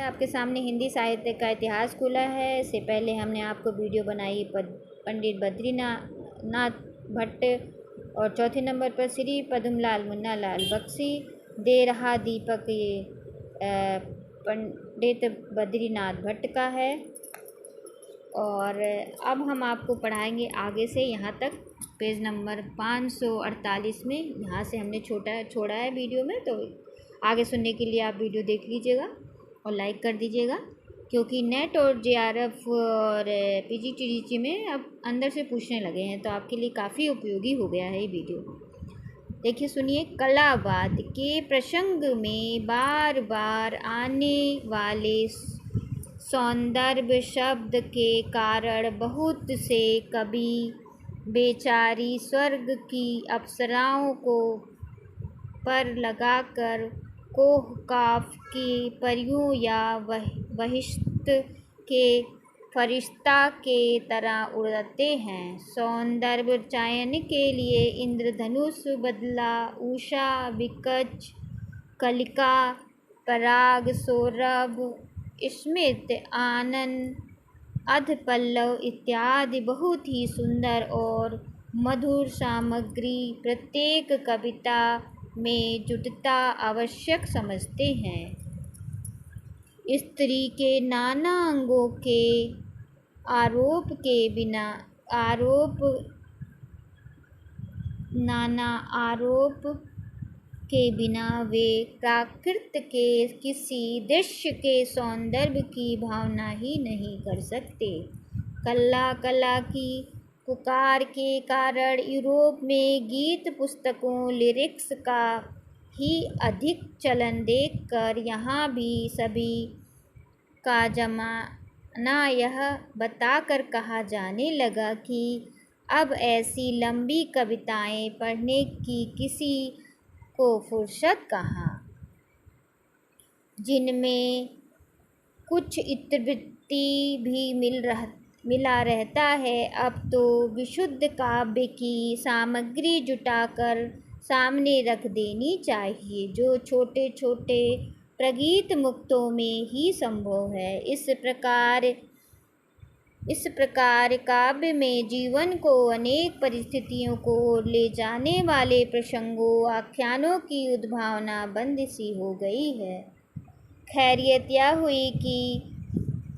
आपके सामने हिंदी साहित्य का इतिहास खुला है। इससे पहले हमने आपको वीडियो बनाई पंडित बद्रीनाथ भट्ट और चौथे नंबर पर श्री पद्मलाल मुन्नालाल बख्शी दे रहा दीपक, ये पंडित बद्रीनाथ भट्ट का है। और अब हम आपको पढ़ाएंगे आगे से यहाँ तक, पेज नंबर 548 में। यहाँ से हमने छोड़ा है वीडियो में, तो आगे सुनने के लिए आप वीडियो देख लीजिएगा और लाइक कर दीजिएगा, क्योंकि नेट और जेआरएफ और पीजीटीजीटी में अब अंदर से पूछने लगे हैं, तो आपके लिए काफ़ी उपयोगी हो गया है ये वीडियो। देखिए, सुनिए। कलावाद के प्रसंग में बार बार आने वाले सौंदर्य शब्द के कारण बहुत से कवि बेचारी स्वर्ग की अप्सराओं को पर लगाकर कोहकाफ की परियों या बहिश्त के फरिश्ता के तरह उड़ते हैं। सौंदर्य चयन के लिए इंद्रधनुष बदला, उषा, विकच, कलिका, पराग, सौरभ, स्मित, आनंद, अधपल्लव इत्यादि बहुत ही सुंदर और मधुर सामग्री प्रत्येक कविता में जुटता आवश्यक समझते हैं। स्त्री के नाना अंगों के आरोप के बिना वे प्रकृति के किसी दृश्य के सौंदर्य की भावना ही नहीं कर सकते। कला की पुकार के कारण यूरोप में गीत पुस्तकों, लिरिक्स का ही अधिक चलन देखकर यहाँ भी सभी का जमाना यह बताकर कहा जाने लगा कि अब ऐसी लंबी कविताएं पढ़ने की किसी को फुर्सत कहाँ, जिनमें कुछ इतवृत्ति भी मिला रहता है। अब तो विशुद्ध काव्य की सामग्री जुटाकर सामने रख देनी चाहिए, जो छोटे छोटे प्रगीत मुक्तों में ही संभव है। इस प्रकार काव्य में जीवन को अनेक परिस्थितियों को ले जाने वाले प्रसंगों, आख्यानों की उद्भावना बंद सी हो गई है। खैरियत यह हुई कि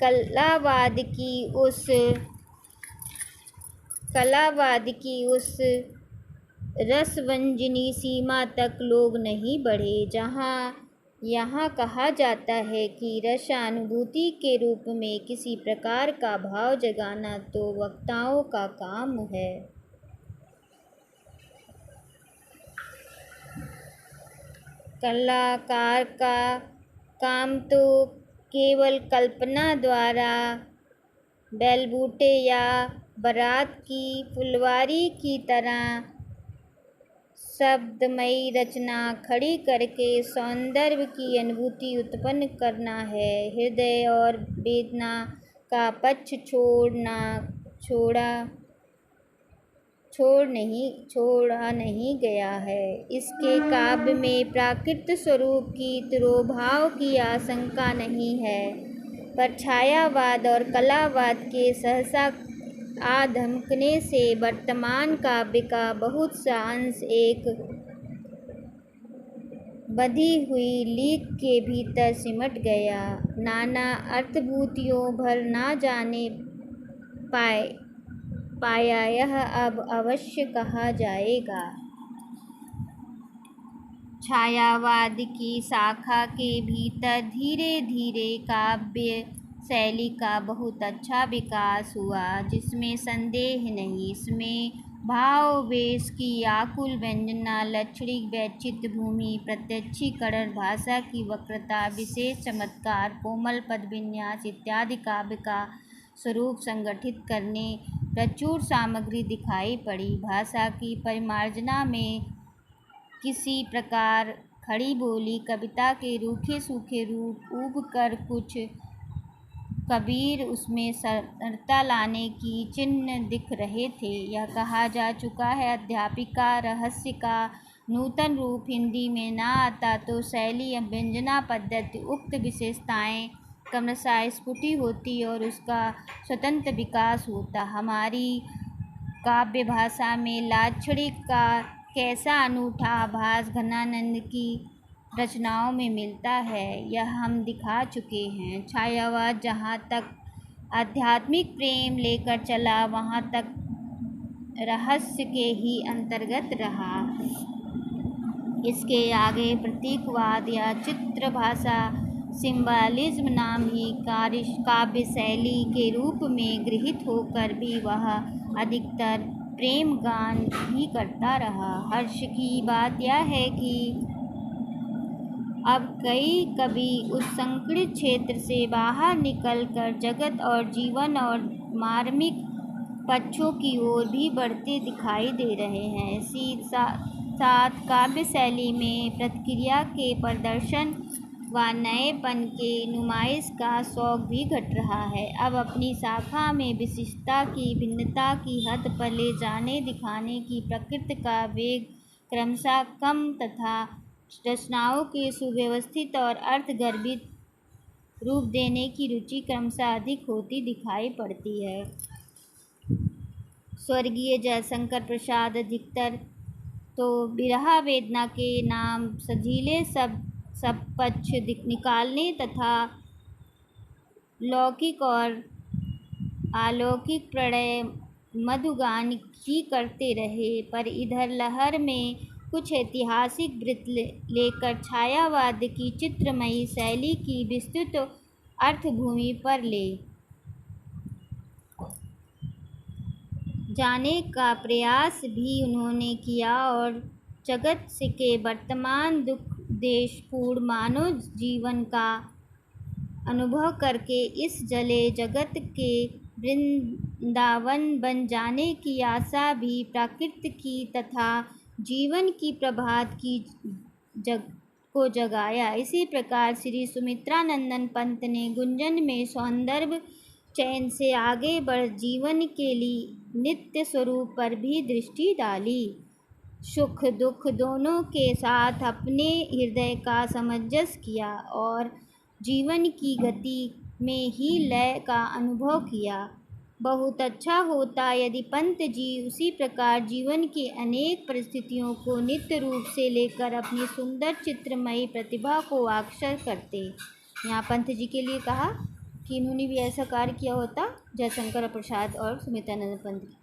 कलावाद की उस रसवंजनी सीमा तक लोग नहीं बढ़े, जहाँ यहाँ कहा जाता है कि रसानुभूति के रूप में किसी प्रकार का भाव जगाना तो वक्ताओं का काम है। कलाकार का काम तो केवल कल्पना द्वारा बेलबूटे या बारात की फुलवारी की तरह शब्दमयी रचना खड़ी करके सौंदर्य की अनुभूति उत्पन्न करना है। हृदय और वेदना का पक्ष छोड़ा नहीं गया है। इसके काव्य में प्राकृत स्वरूप की तिरोभाव की आशंका नहीं है, पर छायावाद और कलावाद के सहसा आधमकने से वर्तमान काव्य का बहुत सा अंश एक बंधी हुई लीक के भीतर सिमट गया, नाना अर्थभूतियों भर ना जाने पाया। यह अब अवश्य कहा जाएगा। छायावाद की शाखा के भीतर धीरे धीरे काव्य शैली का बहुत अच्छा विकास हुआ, जिसमें संदेह नहीं। इसमें भाववेश की आकुल व्यंजना, लक्षणिक वैचित्र भूमि, प्रत्यक्षीकरण, भाषा की वक्रता, विशेष चमत्कार, कोमल पद विन्यास इत्यादि काव्य का स्वरूप संगठित करने प्रचुर सामग्री दिखाई पड़ी। भाषा की परिमार्जना में किसी प्रकार खड़ी बोली कविता के रूखे सूखे रूप उब कर कुछ कबीर उसमें सरलता लाने की चिन्ह दिख रहे थे। यह कहा जा चुका है, अध्यापिका रहस्य का नूतन रूप हिंदी में ना आता तो शैली व्यंजना पद्धति उक्त विशेषताएं क्रमशः स्फुटी होती और उसका स्वतंत्र विकास होता। हमारी काव्य भाषा में लाक्षणिक का कैसा अनूठा आभास घनानंद की रचनाओं में मिलता है, यह हम दिखा चुके हैं। छायावाद जहाँ तक आध्यात्मिक प्रेम लेकर चला, वहाँ तक रहस्य के ही अंतर्गत रहा। इसके आगे प्रतीकवाद या चित्र भाषा सिंबलिज्म नाम ही काव्य शैली के रूप में गृहीत होकर भी वह अधिकतर प्रेम गान ही करता रहा। हर्ष की बात यह है कि अब कई कवि उस संकीर्ण क्षेत्र से बाहर निकलकर जगत और जीवन और मार्मिक पक्षों की ओर भी बढ़ते दिखाई दे रहे हैं। साथ काव्य शैली में प्रतिक्रिया के प्रदर्शन व नएपन के नुमाइश का शौक भी घट रहा है। अब अपनी शाखा में विशिष्टता की भिन्नता की हद पर ले जाने दिखाने की प्रकृति का वेग क्रमशः कम तथा रचनाओं के सुव्यवस्थित और अर्थगर्भित रूप देने की रुचि क्रमशः अधिक होती दिखाई पड़ती है। स्वर्गीय जयशंकर प्रसाद अधिकतर तो विरह वेदना के नाम सजीले सब पक्ष निकालने तथा लौकिक और अलौकिक प्रणय मधुगान ही करते रहे, पर इधर लहर में कुछ ऐतिहासिक वृत्त लेकर छायावाद की चित्रमयी शैली की विस्तृत अर्थभूमि पर ले जाने का प्रयास भी उन्होंने किया और जगत के वर्तमान दुख देशपूर्ण मानव जीवन का अनुभव करके इस जले जगत के वृंदावन बन जाने की आशा भी प्रकृति की तथा जीवन की प्रभात की को जगाया। इसी प्रकार श्री सुमित्रानंदन पंत ने गुंजन में सौंदर्य चयन से आगे बढ़ जीवन के लिए नित्य स्वरूप पर भी दृष्टि डाली। सुख दुख दोनों के साथ अपने हृदय का सामंजस्य किया और जीवन की गति में ही लय का अनुभव किया। बहुत अच्छा होता यदि पंत जी उसी प्रकार जीवन की अनेक परिस्थितियों को नित्य रूप से लेकर अपनी सुंदर चित्रमयी प्रतिभा को अक्षर करते। यहाँ पंत जी के लिए कहा कि इन्होंने भी ऐसा कार्य किया होता जयशंकर प्रसाद और सुमित्रानंद पंत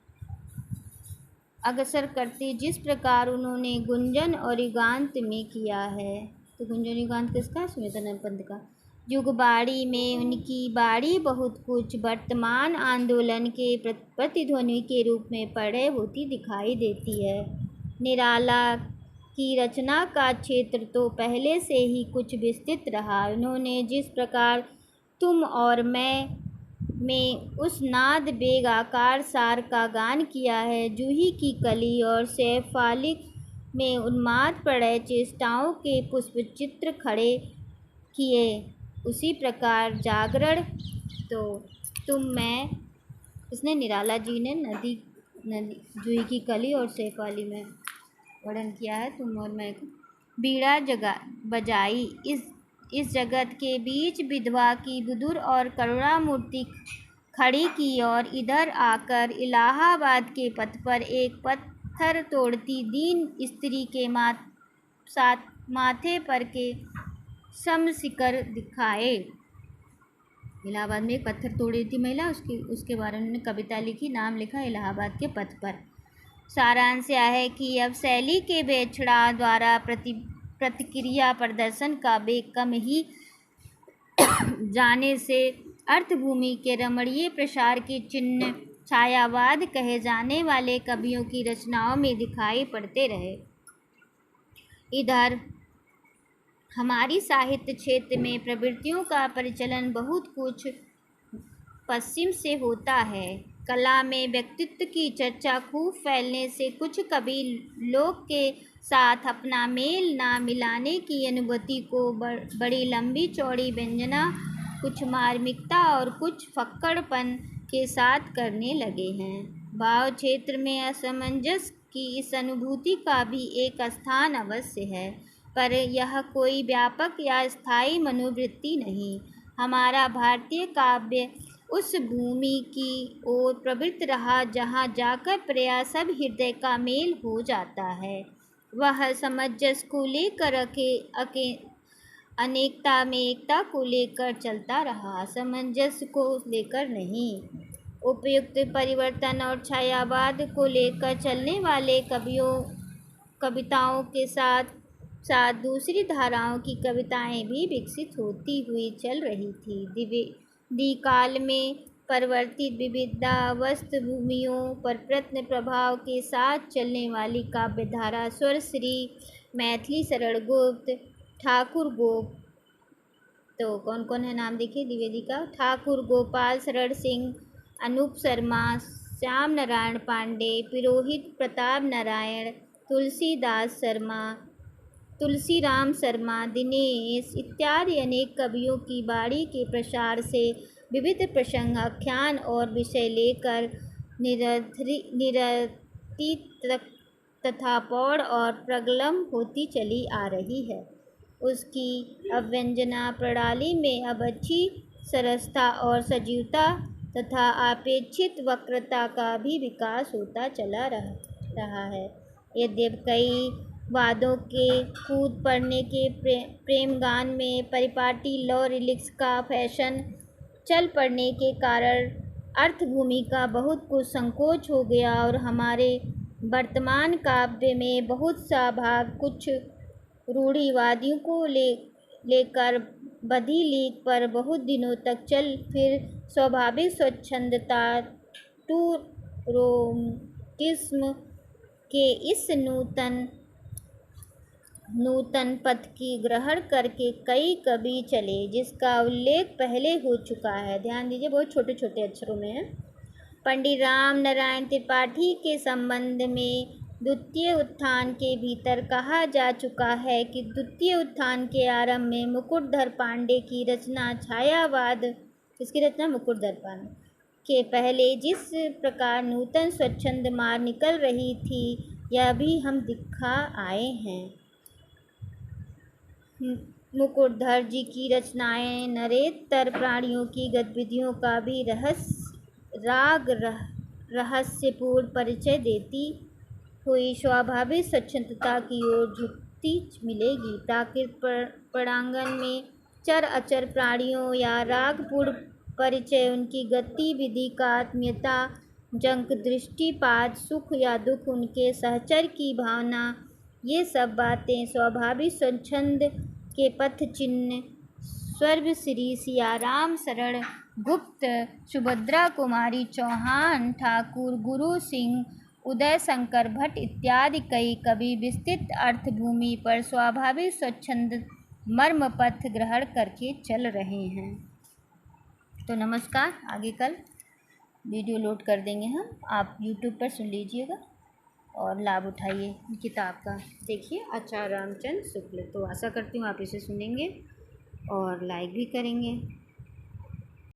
अग्रसर करते जिस प्रकार उन्होंने गुंजन और युगांत में किया है। तो गुंजन युगांत किसका? सुमित्रानंद पंत का। युगबाड़ी में उनकी बाड़ी बहुत कुछ वर्तमान आंदोलन के प्रतिध्वनि के रूप में पड़े होती दिखाई देती है। निराला की रचना का क्षेत्र तो पहले से ही कुछ विस्तृत रहा। उन्होंने जिस प्रकार तुम और मैं में उस नाद बेग आकार सार का गान किया है, जूही की कली और शेफालिक में उन्माद प्रणय चेष्टाओं के पुष्पचित्र खड़े किए, उसी प्रकार जागरण तो तुम मैं इसने निराला जी ने नदी जूही की कली और शेफाली में वर्णन किया है। तुम और मैं बीड़ा बजाई इस जगत के बीच विधवा की बुदुर और करुणा मूर्ति खड़ी की और इधर आकर इलाहाबाद के पथ पर एक पत्थर तोड़ती दीन स्त्री के माथे पर के समशिखर दिखाए। इलाहाबाद में एक पत्थर तोड़ रही थी महिला, उसके बारे में उन्होंने कविता लिखी, नाम लिखा इलाहाबाद के पथ पर। सारांश यह है कि अब शैली के बेछड़ा द्वारा प्रतिक्रिया प्रदर्शन का वेग कम ही जाने से अर्थभूमि के रमणीय प्रसार के चिन्ह छायावाद कहे जाने वाले कवियों की रचनाओं में दिखाई पड़ते रहे। इधर हमारी साहित्य क्षेत्र में प्रवृत्तियों का परिचलन बहुत कुछ पश्चिम से होता है। कला में व्यक्तित्व की चर्चा खूब फैलने से कुछ कवि लोक के साथ अपना मेल ना मिलाने की अनुभूति को बड़ी लंबी चौड़ी व्यंजना, कुछ मार्मिकता और कुछ फक्कड़पन के साथ करने लगे हैं। भाव क्षेत्र में असमंजस की इस अनुभूति का भी एक स्थान अवश्य है, पर यह कोई व्यापक या स्थायी मनोवृत्ति नहीं। हमारा भारतीय काव्य उस भूमि की ओर प्रवृत्त रहा जहाँ जाकर प्रायः सब हृदय का मेल हो जाता है। वह समंजस को लेकर अनेकता में एकता को लेकर चलता रहा, असमंजस को लेकर नहीं। उपयुक्त परिवर्तन और छायावाद को लेकर चलने वाले कविताओं के साथ साथ दूसरी धाराओं की कविताएं भी विकसित होती हुई चल रही थी। द्विकाल में परिवर्तित विविधावस्थ भूमियों पर प्रत्न प्रभाव के साथ चलने वाली काव्य धारा स्वरश्री, मैथिली शरण गुप्त, ठाकुर तो कौन कौन है नाम देखिए द्विवेदी का, ठाकुर गोपाल शरण सिंह, अनूप शर्मा, श्याम नारायण पांडे, पुरोहित प्रताप नारायण, तुलसीराम शर्मा, दिनेश इत्यादि अनेक कवियों की बाणी के प्रसार से विविध प्रसंग, आख्यान और विषय लेकर निरति तथा पौढ़ और प्रगल्भ होती चली आ रही है। उसकी अव्यंजना प्रणाली में अब अच्छी सरसता और सजीवता तथा अपेक्षित वक्रता का भी विकास होता चला रहा है। यद्यपि कई वादों के कूद पड़ने के प्रेम गान में परिपाटी लौ रिलिक्स का फैशन चल पड़ने के कारण अर्थभूमि का बहुत कुछ संकोच हो गया और हमारे वर्तमान काव्य में बहुत सा भाग कुछ रूढ़िवादियों को लेकर बधी लीक पर बहुत दिनों तक चल फिर स्वाभाविक स्वच्छंदता टू रोमटिज्म के इस नूतन पथ की ग्रहण करके कई कवि चले, जिसका उल्लेख पहले हो चुका है। ध्यान दीजिए, बहुत छोटे छोटे अक्षरों में है। पंडित राम नारायण त्रिपाठी के संबंध में द्वितीय उत्थान के भीतर कहा जा चुका है कि द्वितीय उत्थान के आरंभ में मुकुटधर पांडे की रचना छायावाद, इसकी रचना मुकुटधर पांडे के पहले जिस प्रकार नूतन स्वच्छंद मार निकल रही थी, यह भी हम दिखा आए हैं। मुकुटधर जी की रचनाएं नरेतर प्राणियों की गतिविधियों का भी रहस्यपूर्ण परिचय देती हुई स्वाभाविक स्वच्छंदता की ओर झुकती मिलेगी। प्राकृतिक प्रांगण में चर अचर प्राणियों या रागपूर्ण परिचय, उनकी गतिविधि का आत्मीयता, जंक दृष्टिपात, सुख या दुख, उनके सहचर की भावना, ये सब बातें स्वाभाविक स्वच्छंद के पथ चिन्ह स्वर्गश्री सियाराम शरण गुप्त, सुभद्रा कुमारी चौहान, ठाकुर गुरु सिंह, उदय शंकर भट्ट इत्यादि कई कवि विस्तृत अर्थभूमि पर स्वाभाविक स्वच्छंद मर्म पथ ग्रहण करके चल रहे हैं। तो नमस्कार, आगे कल वीडियो लोड कर देंगे हम, आप YouTube पर सुन लीजिएगा और लाभ उठाइए किताब का। देखिए आचार्य रामचंद्र शुक्ल। तो आशा करती हूँ आप इसे सुनेंगे और लाइक भी करेंगे।